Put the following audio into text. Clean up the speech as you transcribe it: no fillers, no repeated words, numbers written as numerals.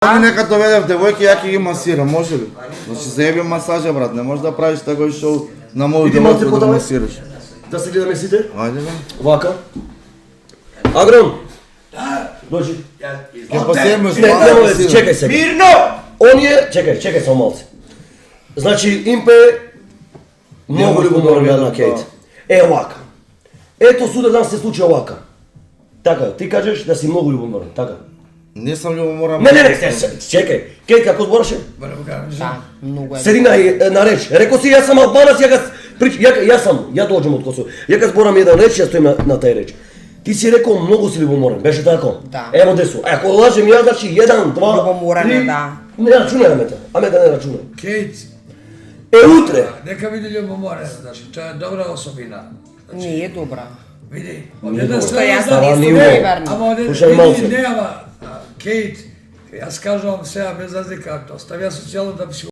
Нека доведев девојки, ја ќе ги масирам, може ли? Значи заеби масажа, брат, не можеш да правиш такој шоу на мој девојка да масираш. Да се гледаме сите? Ајде бе. Вака. Агрон. Дојди. Ќе посемеш Не, чекај сега. Мирно! Он е, чекај само малце. Значи, Импе многу љубоморен бил на Кейт. Овака. Ето суда днес се случи овака. Така, ти кажеш да си многу љубоморен, така? Не сум љубоморен. Не, чекај. Кейт како збораше? Да, многу е. Седи на реч. Реко си, јас сум албанец, ја доđem од Косово. Ја га зборам еден реч, ја стоим на тај реч. Ти си рекол многу си љубоморен, беше тако? Да. Ево десо. Ако лажем ја, значи 1, 2, 3. Љубоморен е, да. Не рачунај Амета. Амета не рачунај. Кейт, Утре. нека биде љубоморен, значи, тоа е добра особина. Не е добра. Види, Што јас Ама не не сум е. неверна. ама Слушај малце. не, ама Кейт, јас кажувам сега без разлика, оставија социјално да